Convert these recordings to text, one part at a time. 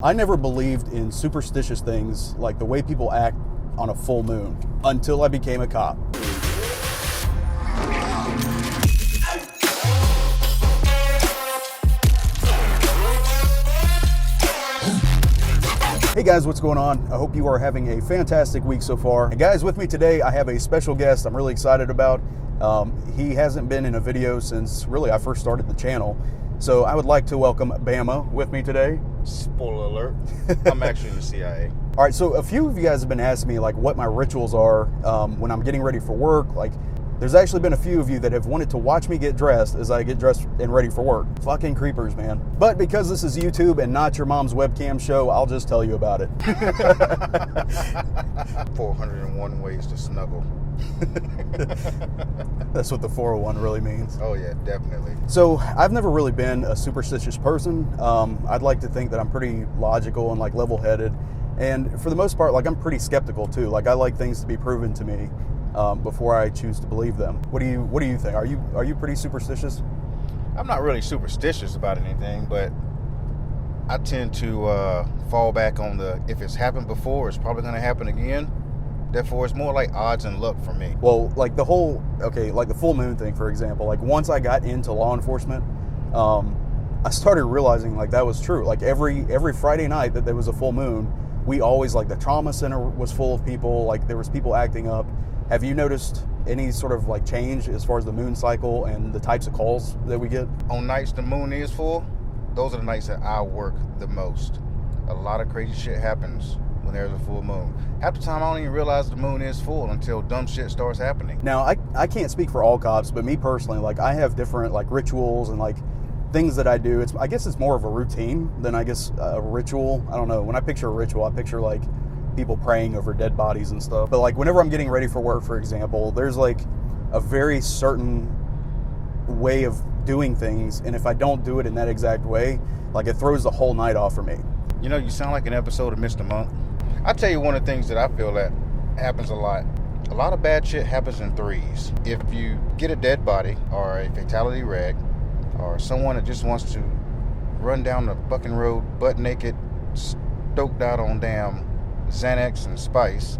I never believed in superstitious things like the way people act on a full moon until I became a cop. Hey guys, what's going on? I hope you are having a fantastic week so far. And guys, with me today, I have a special guest I'm really excited about. He hasn't been in a video since really I first started the channel. So I would like to welcome BAMA with me today. Spoiler alert, I'm actually in the CIA. All right, so a few of you guys have been asking me like what my rituals are when I'm getting ready for work. Like, there's actually been a few of you that have wanted to watch me get dressed as I get dressed and ready for work. Fucking creepers, man. But because this is YouTube and not your mom's webcam show, I'll just tell you about it. 401 ways to snuggle. That's what the 401 really means. Oh yeah, definitely. So I've never really been a superstitious person. I'd like to think that I'm pretty logical and like level-headed. And for the most part, like I'm pretty skeptical too. Like I like things to be proven to me before I choose to believe them. What do you think? Are you pretty superstitious? I'm not really superstitious about anything, but I tend to fall back on the if it's happened before, it's probably going to happen again. Therefore, it's more like odds and luck for me. Well, like the full moon thing, for example, like once I got into law enforcement, I started realizing like that was true. Like every Friday night that there was a full moon, we always, like the trauma center was full of people, like there was people acting up. Have you noticed any sort of like change as far as the moon cycle and the types of calls that we get? On nights the moon is full, those are the nights that I work the most. A lot of crazy shit happens when there's a full moon. Half the time I don't even realize the moon is full until dumb shit starts happening. Now, I can't speak for all cops, but me personally, like I have different like rituals and like things that I do. I guess it's more of a routine than I guess a ritual. I don't know. When I picture a ritual, I picture like people praying over dead bodies and stuff. But like whenever I'm getting ready for work, for example, there's like a very certain way of doing things. And if I don't do it in that exact way, like it throws the whole night off for me. You know, you sound like an episode of Mr. Monk. I'll tell you one of the things that I feel that happens a lot. A lot of bad shit happens in threes. If you get a dead body or a fatality wreck or someone that just wants to run down the fucking road butt naked, stoked out on damn Xanax and Spice,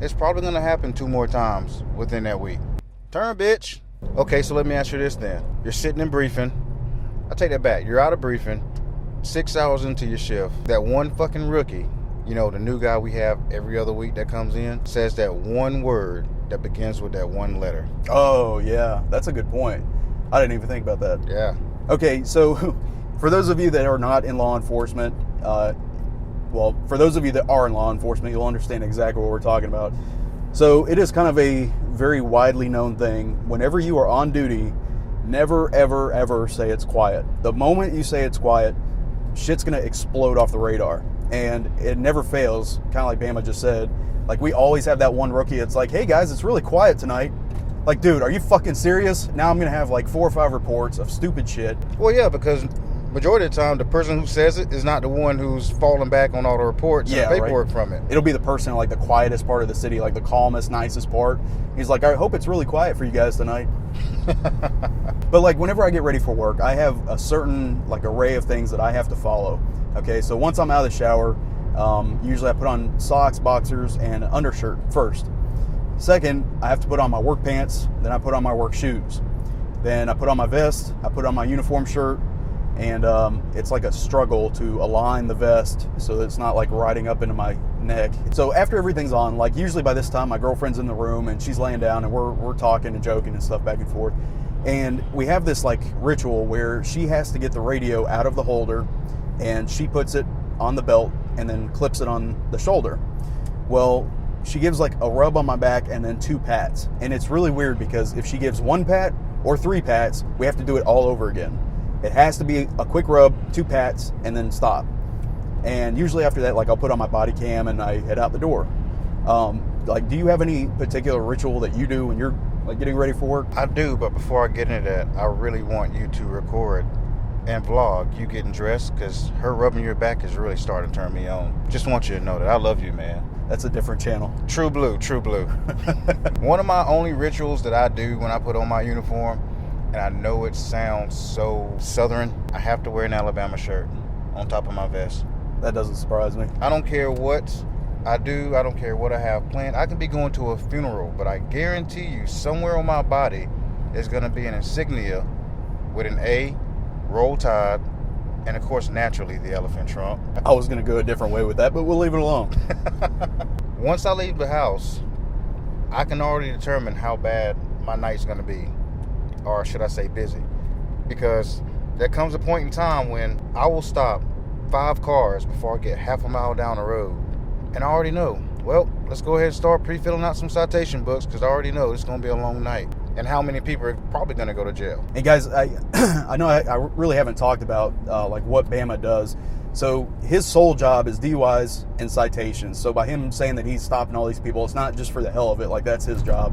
it's probably going to happen 2 more times within that week. Turn, bitch. Okay, so let me ask you this then. You're sitting in briefing. I take that back. You're out of briefing. 6 hours into your shift. That one fucking rookie, you know, the new guy we have every other week that comes in, says that one word that begins with that one letter. Oh, yeah. That's a good point. I didn't even think about that. Yeah. Okay, so for those of you that are not in law enforcement, well, for those of you that are in law enforcement, you'll understand exactly what we're talking about. So it is kind of a very widely known thing. Whenever you are on duty, never, ever, ever say it's quiet. The moment you say it's quiet, shit's going to explode off the radar. And it never fails, kind of like Bama just said. Like, we always have that one rookie that's like, hey guys, it's really quiet tonight. Like, dude, are you fucking serious? Now I'm going to have like 4 or 5 reports of stupid shit. Well, yeah, because majority of the time, the person who says it is not the one who's falling back on all the reports and paperwork from it. It'll be the person in like the quietest part of the city, like the calmest, nicest part. He's like, I hope it's really quiet for you guys tonight. But like whenever I get ready for work, I have a certain like array of things that I have to follow. Okay, so once I'm out of the shower, usually I put on socks, boxers, and an undershirt first. Second, I have to put on my work pants, then I put on my work shoes. Then I put on my vest, I put on my uniform shirt, and it's like a struggle to align the vest so that it's not like riding up into my neck. So after everything's on, like usually by this time my girlfriend's in the room and she's laying down and we're talking and joking and stuff back and forth. And we have this like ritual where she has to get the radio out of the holder and she puts it on the belt and then clips it on the shoulder. Well, she gives like a rub on my back and then 2 pats. And it's really weird because if she gives 1 pat or 3 pats, we have to do it all over again. It has to be a quick rub, 2 pats, and then stop. And usually after that, like I'll put on my body cam and I head out the door. Like, do you have any particular ritual that you do when you're like getting ready for work? I do, but before I get into that, I really want you to record and vlog you getting dressed, because her rubbing your back is really starting to turn me on. Just want you to know that I love you, man. That's a different channel. True blue, true blue. One of my only rituals that I do when I put on my uniform, and I know it sounds so southern, I have to wear an Alabama shirt on top of my vest. That doesn't surprise me. I don't care what I do. I don't care what I have planned. I can be going to a funeral, but I guarantee you somewhere on my body is going to be an insignia with an A, Roll Tide, and of course, naturally, the elephant trunk. I was going to go a different way with that, but we'll leave it alone. Once I leave the house, I can already determine how bad my night's going to be, or should I say busy, because there comes a point in time when I will stop 5 cars before I get half a mile down the road, and I already know, well, let's go ahead and start pre-filling out some citation books, because I already know it's going to be a long night, and how many people are probably going to go to jail. And guys, I know I really haven't talked about like what BAMA does. So his sole job is DUIs and citations. So by him saying that he's stopping all these people, it's not just for the hell of it. Like, that's his job.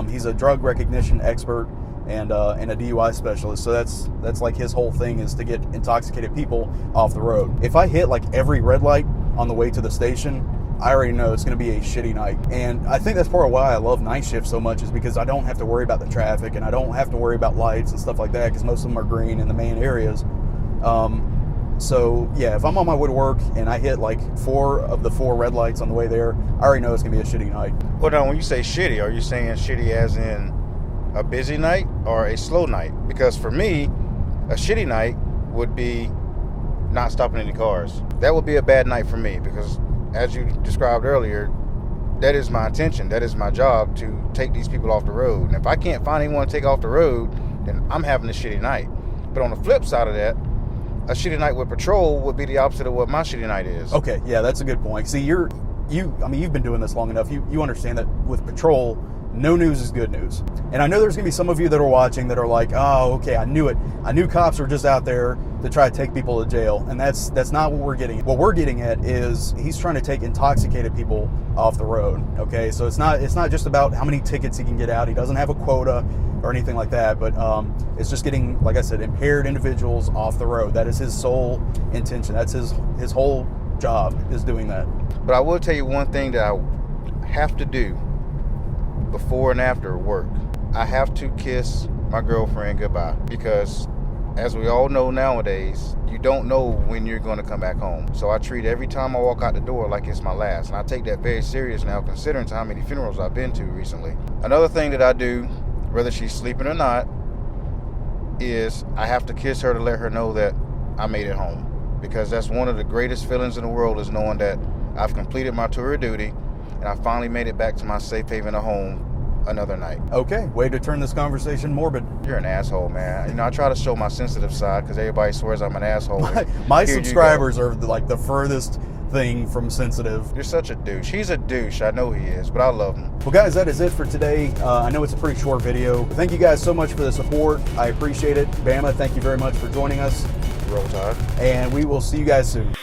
He's a drug recognition expert and a DUI specialist. So that's like his whole thing, is to get intoxicated people off the road. If I hit like every red light on the way to the station, I already know it's going to be a shitty night. And I think that's part of why I love night shift so much, is because I don't have to worry about the traffic, and I don't have to worry about lights and stuff like that, because most of them are green in the main areas. So yeah, if I'm on my way to work and I hit like 4 of the 4 red lights on the way there, I already know it's going to be a shitty night. Well, now, when you say shitty, are you saying shitty as in a busy night or a slow night? Because for me, a shitty night would be not stopping any cars. That would be a bad night for me, because as you described earlier, that is my intention. That is my job, to take these people off the road. And if I can't find anyone to take off the road, then I'm having a shitty night. But on the flip side of that, a shitty night with patrol would be the opposite of what my shitty night is. Okay, yeah, that's a good point. See, I mean, you've been doing this long enough. You understand that with patrol, no news is good news. And I know there's going to be some of you that are watching that are like, oh, okay, I knew it. I knew cops were just out there to try to take people to jail. And that's not what we're getting at. What we're getting at is he's trying to take intoxicated people off the road. Okay, so it's not just about how many tickets he can get out. He doesn't have a quota or anything like that, but it's just getting, like I said, impaired individuals off the road. That is his sole intention. That's his whole job, is doing that. But I will tell you one thing that I have to do before and after work. I have to kiss my girlfriend goodbye, because as we all know nowadays, you don't know when you're going to come back home. So I treat every time I walk out the door like it's my last, and I take that very serious now, considering how many funerals I've been to recently. Another thing that I do, whether she's sleeping or not, is I have to kiss her to let her know that I made it home, because that's one of the greatest feelings in the world, is knowing that I've completed my tour of duty and I finally made it back to my safe haven of home another night. Okay, way to turn this conversation morbid. You're an asshole, man. You know, I try to show my sensitive side, because everybody swears I'm an asshole. My subscribers are like the furthest thing from sensitive. You're such a douche. He's a douche. I know he is, but I love him. Well, guys, that is it for today. I know it's a pretty short video. Thank you guys so much for the support. I appreciate it. BAMA, thank you very much for joining us. Roll Tide. And we will see you guys soon.